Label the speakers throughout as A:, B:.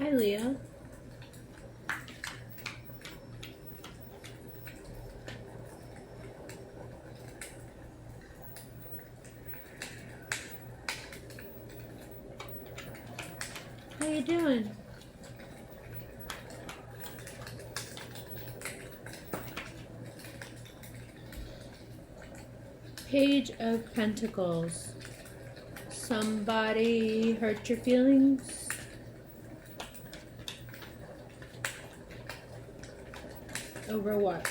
A: Hi, Leo. How you doing? Page of Pentacles. Somebody hurt your feelings? Over what?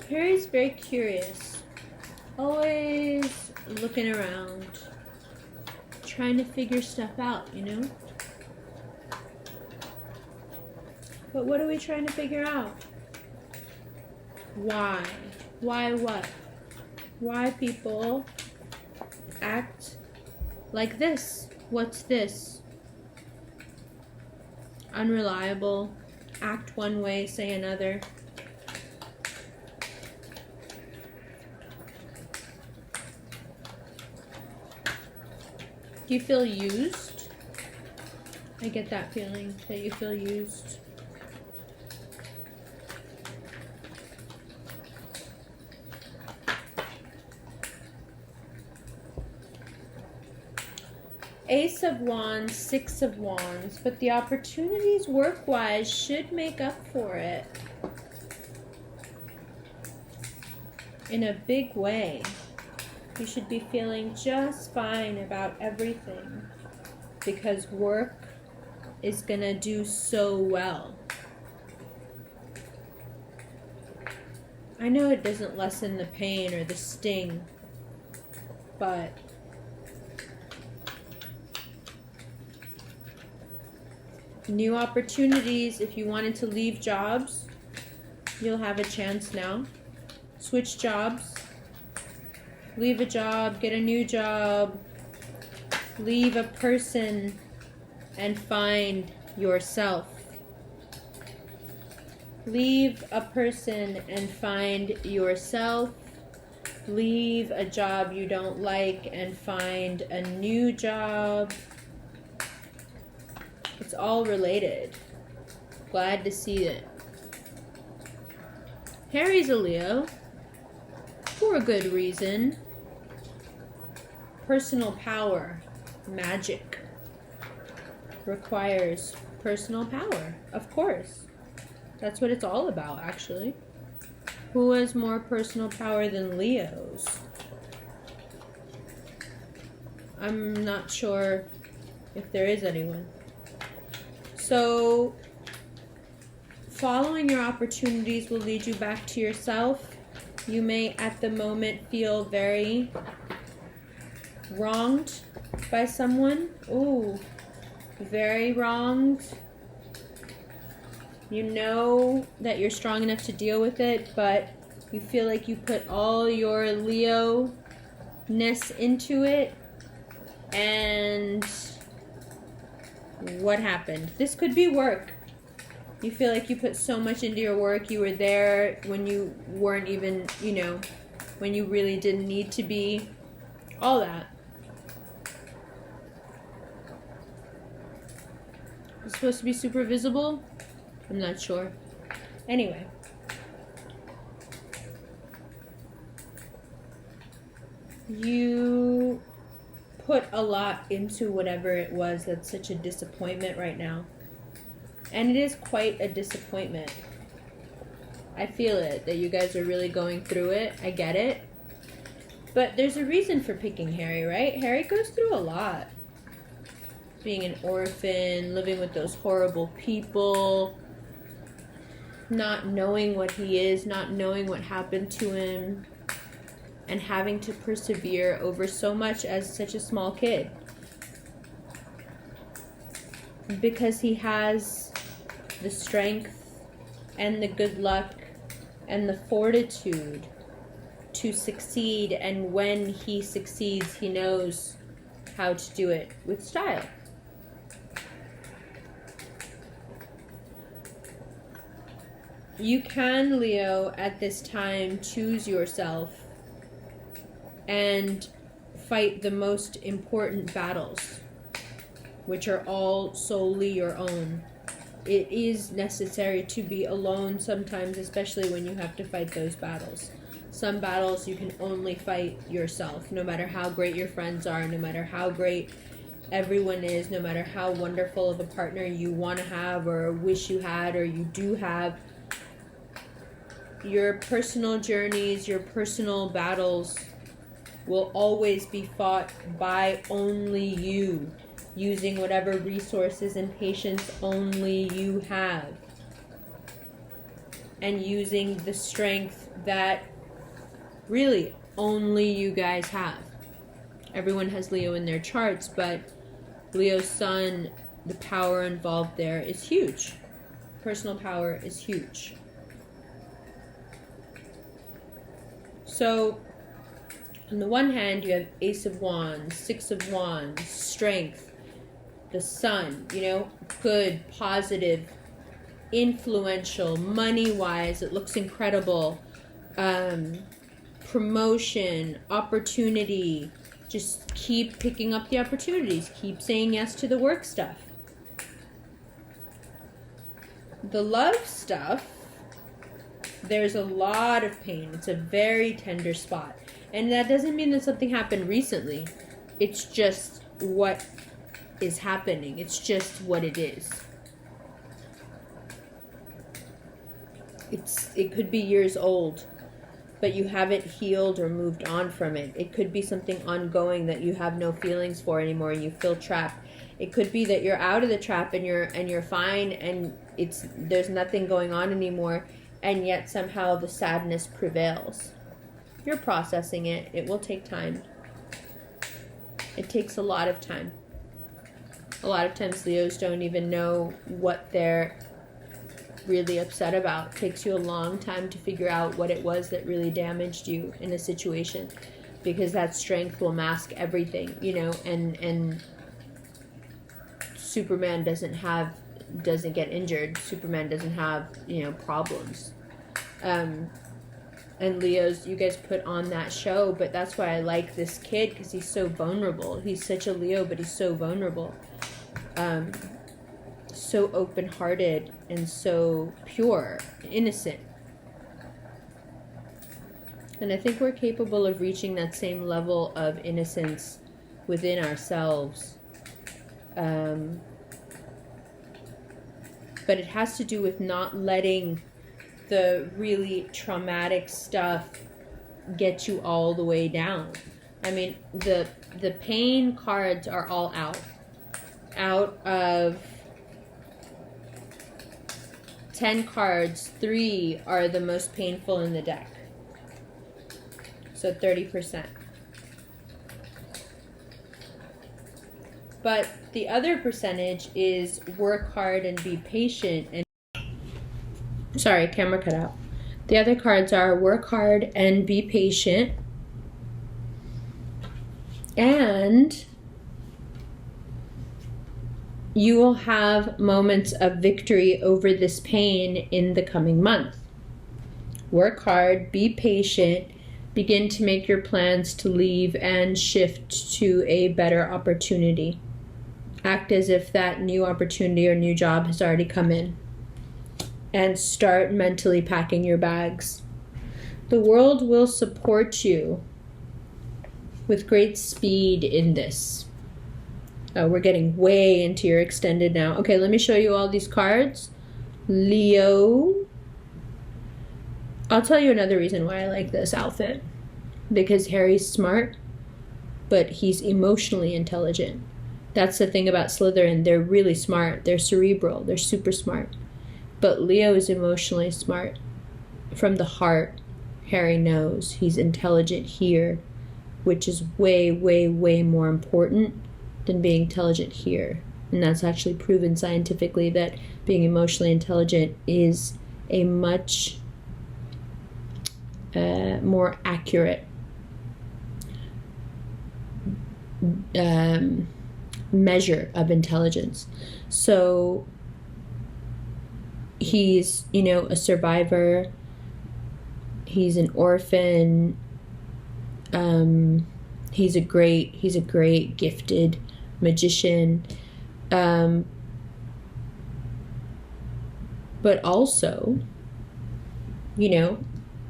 A: Harry's very curious. Always looking around. Trying to figure stuff out, you know? But what are we trying to figure out? Why? Why what? Why people act like this? What's this? Unreliable. Act one way, say another. Do you feel used? I get that feeling that you feel used. Ace of Wands, Six of Wands, but the opportunities work-wise should make up for it in a big way. You should be feeling just fine about everything because work is gonna do so well. I know it doesn't lessen the pain or the sting, but new opportunities. If you wanted to leave jobs, you'll have a chance now. Switch jobs. Leave a job, get a new job. Leave a person and find yourself. Leave a person and find yourself. Leave a job you don't like and find a new job. It's all related. Glad to see it. Harry's a Leo. For a good reason. Personal power. Magic. Requires personal power. Of course. That's what it's all about, actually. Who has more personal power than Leos? I'm not sure if there is anyone. So, following your opportunities will lead you back to yourself. You may at the moment feel very wronged by someone. Ooh, very wronged. You know that you're strong enough to deal with it, but you feel like you put all your Leo-ness into it, and what happened? This could be work. You feel like you put so much into your work, you were there when you weren't even, when you really didn't need to be. All that. It's supposed to be super visible? I'm not sure. Anyway. You put a lot into whatever it was that's such a disappointment right now. And it is quite a disappointment. I feel it, that you guys are really going through it. I get it. But there's a reason for picking Harry, right? Harry goes through a lot. Being an orphan, living with those horrible people, not knowing what he is, not knowing what happened to him, and having to persevere over so much as such a small kid. Because he has the strength and the good luck and the fortitude to succeed, and when he succeeds, he knows how to do it with style. You can, Leo, at this time, choose yourself and fight the most important battles, which are all solely your own. It is necessary to be alone sometimes, especially when you have to fight those battles. Some battles you can only fight yourself, no matter how great your friends are, no matter how great everyone is, no matter how wonderful of a partner you want to have or wish you had or you do have. Your personal journeys, your personal battles will always be fought by only you, using whatever resources and patience only you have, and using the strength that really only you guys have. Everyone has Leo in their charts, but Leo's sun, the power involved there is huge. Personal power is huge. So, on the one hand, you have Ace of Wands, Six of Wands, strength, the sun, good, positive, influential, money-wise, it looks incredible. Promotion, opportunity, just keep picking up the opportunities, keep saying yes to the work stuff. The love stuff, there's a lot of pain. It's a very tender spot. And that doesn't mean that something happened recently. It's just what is happening. It's just what it is. It could be years old, but you haven't healed or moved on from it. It could be something ongoing that you have no feelings for anymore and you feel trapped. It could be that you're out of the trap and you're fine and there's nothing going on anymore, and yet somehow the sadness prevails. You're processing it. It will take time. It takes a lot of time. A lot of times Leos don't even know what they're really upset about. It takes you a long time to figure out what it was that really damaged you in a situation, because that strength will mask everything, and Superman doesn't get injured. Superman doesn't have, problems. And Leos, you guys put on that show, but that's why I like this kid, because he's so vulnerable. He's such a Leo, but he's so vulnerable. So open-hearted and so pure, innocent. And I think we're capable of reaching that same level of innocence within ourselves. But it has to do with not letting the really traumatic stuff get you all the way down. I mean, the pain cards are all out. Out of 10 cards, 3 are the most painful in the deck. So 30%. But the other percentage is work hard and be patient. And sorry, camera cut out. The other cards are work hard and be patient. And you will have moments of victory over this pain in the coming month. Work hard, be patient, begin to make your plans to leave and shift to a better opportunity. Act as if that new opportunity or new job has already come in. And start mentally packing your bags. The world will support you with great speed in this. We're getting way into your extended now. Okay, let me show you all these cards. Leo. I'll tell you another reason why I like this outfit. Because Harry's smart, but he's emotionally intelligent. That's the thing about Slytherin. They're really smart. They're cerebral. They're super smart. But Leo is emotionally smart. From the heart, Harry knows he's intelligent here, which is way, way, way more important than being intelligent here. And that's actually proven scientifically that being emotionally intelligent is a much more accurate measure of intelligence. So he's, a survivor. He's an orphan. He's a great gifted magician. But also, you know,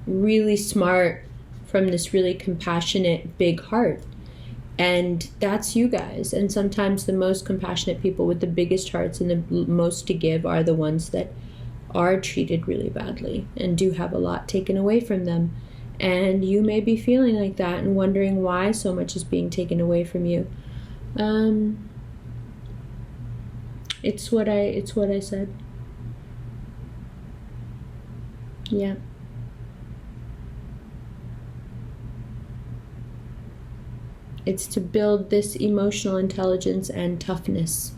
A: really smart, from this really compassionate, big heart. And that's you guys. And sometimes the most compassionate people with the biggest hearts and the most to give are the ones that are treated really badly and do have a lot taken away from them. And you may be feeling like that and wondering why so much is being taken away from you. It's what I said. Yeah. It's to build this emotional intelligence and toughness.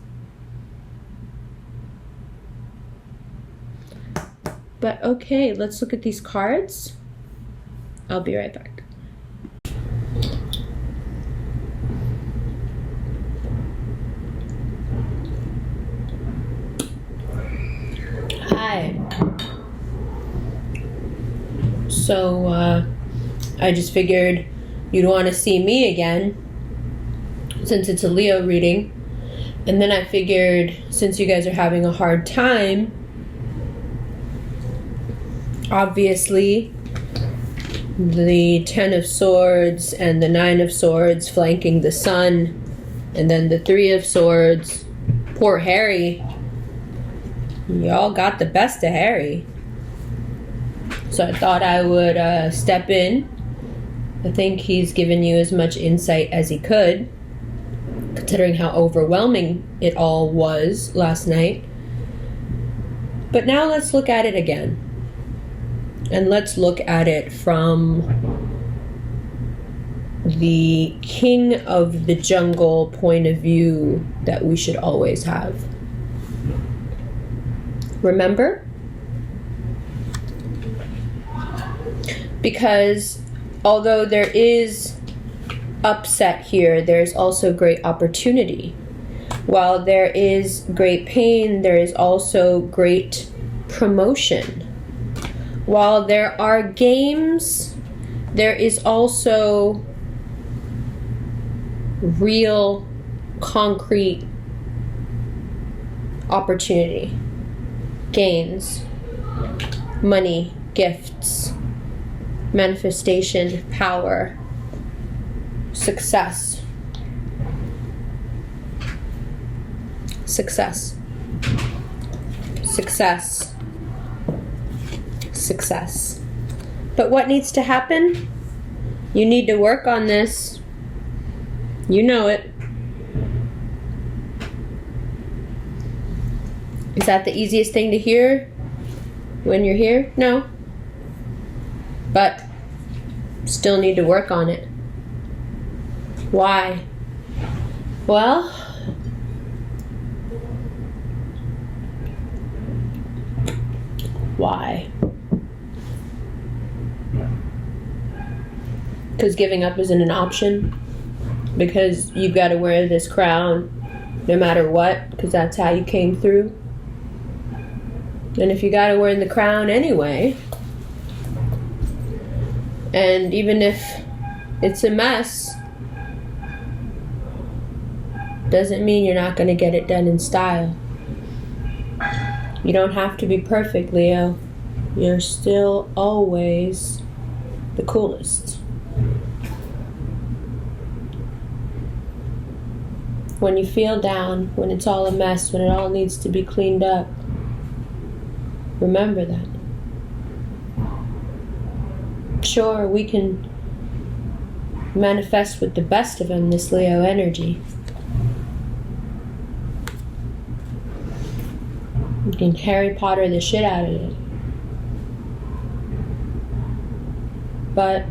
A: But okay, let's look at these cards. I'll be right back. Hi. So, I just figured you'd want to see me again, since it's a Leo reading. And then I figured, since you guys are having a hard time, obviously, the 10 of Swords and the 9 of Swords flanking the Sun, and then the 3 of Swords. Poor Harry. Y'all got the best of Harry. So I thought I would step in. I think he's given you as much insight as he could, considering how overwhelming it all was last night. But now let's look at it again. And let's look at it from the king of the jungle point of view that we should always have. Remember? Because although there is upset here, there's also great opportunity. While there is great pain, there is also great promotion. While there are games, there is also real, concrete opportunity. Gains, money, gifts, manifestation, power, success. Success. Success. Success. But what needs to happen? You need to work on this. You know it. Is that the easiest thing to hear when you're here? No. But still need to work on it. Why? Well, why? Because giving up isn't an option. Because you've got to wear this crown no matter what, because that's how you came through. And if you got to wear the crown anyway, and even if it's a mess, doesn't mean you're not going to get it done in style. You don't have to be perfect, Leo. You're still always the coolest. When you feel down, when it's all a mess, when it all needs to be cleaned up, remember that. Sure, we can manifest with the best of them, this Leo energy. You can Harry Potter the shit out of it. But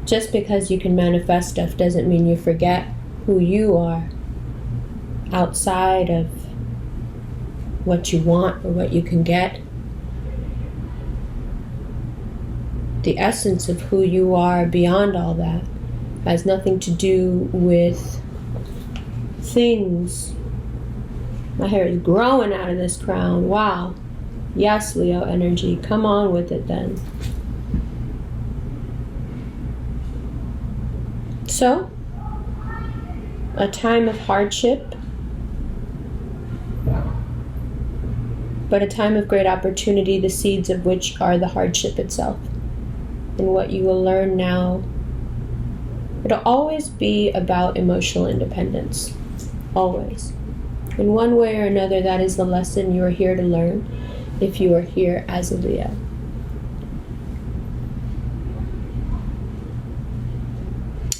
A: just because you can manifest stuff doesn't mean you forget who you are outside of what you want or what you can get. The essence of who you are beyond all that has nothing to do with things. My hair is growing out of this crown. Wow. Yes, Leo energy. Come on with it then. So, a time of hardship, but a time of great opportunity, the seeds of which are the hardship itself. And what you will learn now, it'll always be about emotional independence. Always. In one way or another, that is the lesson you are here to learn if you are here as a Leo.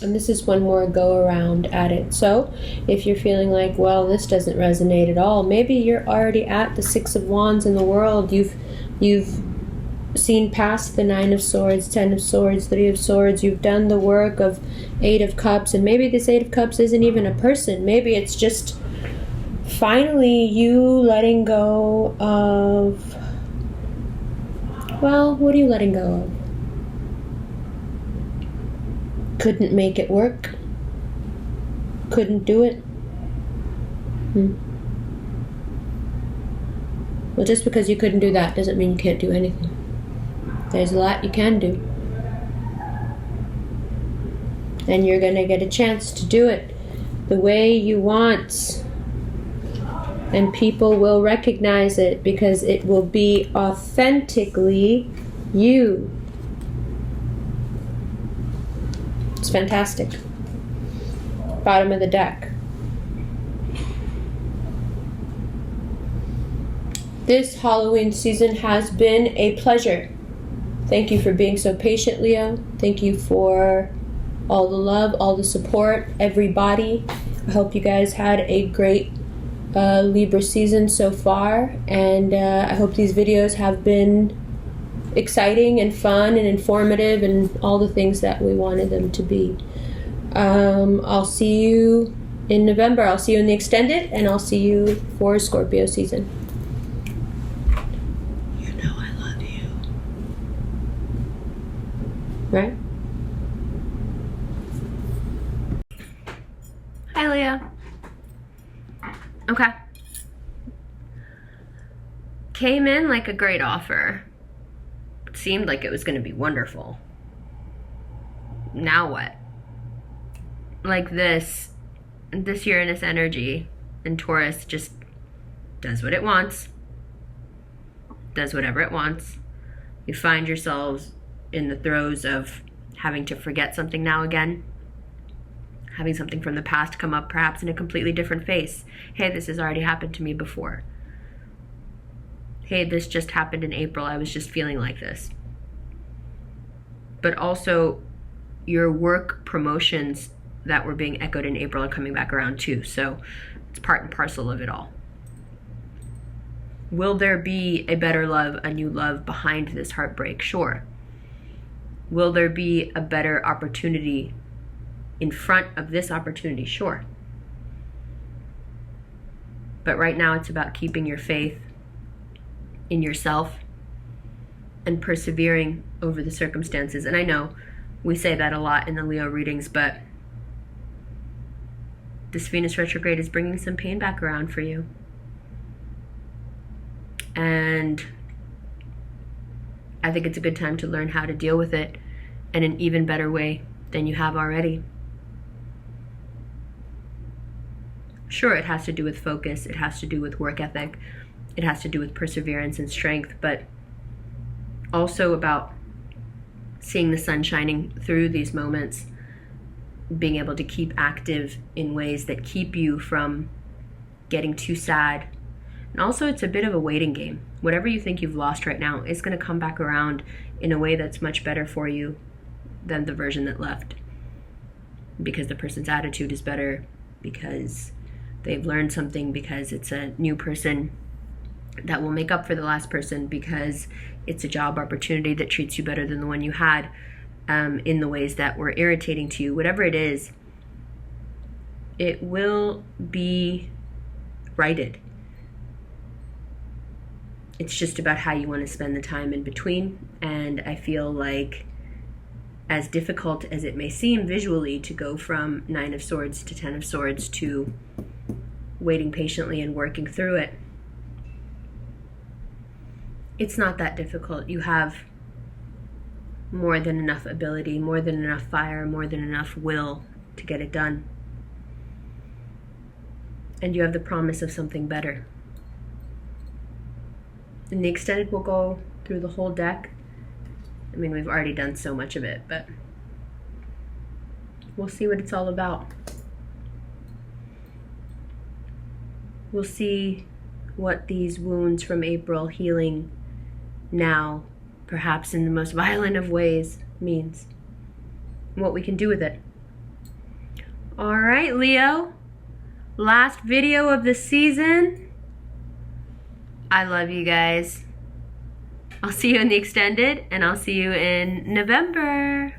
A: And this is one more go around at it. So if you're feeling like, well, this doesn't resonate at all, maybe you're already at the 6 of Wands in the world. You've seen past the 9 of Swords, 10 of Swords, 3 of Swords. You've done the work of 8 of Cups, and maybe this 8 of Cups isn't even a person. Maybe it's just finally you letting go of, well, what are you letting go of? Couldn't make it work? Couldn't do it? Well, just because you couldn't do that doesn't mean you can't do anything. There's a lot you can do. And you're going to get a chance to do it the way you want. And people will recognize it because it will be authentically you. It's fantastic. Bottom of the deck. This Halloween season has been a pleasure. Thank you for being so patient, Leo. Thank you for all the love, all the support, everybody. I hope you guys had a great Libra season so far, and I hope these videos have been exciting and fun and informative and all the things that we wanted them to be. I'll see you in November. I'll see you in the extended, and I'll see you for Scorpio season. You know I love you. Right? Hi, Leah. Okay. Came in like a great offer. Seemed like it was going to be wonderful. Now what? Like this Uranus energy and Taurus just does what it wants. Does whatever it wants. You find yourselves in the throes of having to forget something now again. Having something from the past come up perhaps in a completely different face. Hey, this has already happened to me before. Hey, this just happened in April. I was just feeling like this. But also, your work promotions that were being echoed in April are coming back around too. So it's part and parcel of it all. Will there be a better love, a new love behind this heartbreak? Sure. Will there be a better opportunity in front of this opportunity? Sure. But right now it's about keeping your faith in yourself and persevering over the circumstances. And I know we say that a lot in the Leo readings, but this Venus retrograde is bringing some pain back around for you. And I think it's a good time to learn how to deal with it in an even better way than you have already. Sure, it has to do with focus, it has to do with work ethic, it has to do with perseverance and strength, but also about seeing the sun shining through these moments, being able to keep active in ways that keep you from getting too sad. And also it's a bit of a waiting game. Whatever you think you've lost right now is going to come back around in a way that's much better for you than the version that left. Because the person's attitude is better, because they've learned something, because it's a new person that will make up for the last person, because it's a job opportunity that treats you better than the one you had in the ways that were irritating to you. Whatever it is, it will be righted. It's just about how you want to spend the time in between. And I feel like, as difficult as it may seem visually to go from 9 of Swords to 10 of Swords to waiting patiently and working through it, it's not that difficult. You have more than enough ability, more than enough fire, more than enough will
B: to get it done. And you have the promise of something better. In the extended, we'll go through the whole deck. I mean, we've already done so much of it, but we'll see what it's all about. We'll see what these wounds from April healing now, perhaps in the most violent of ways, means. And what we can do with it. All right, Leo. Last video of the season. I love you guys. I'll see you in the extended, and I'll see you in November.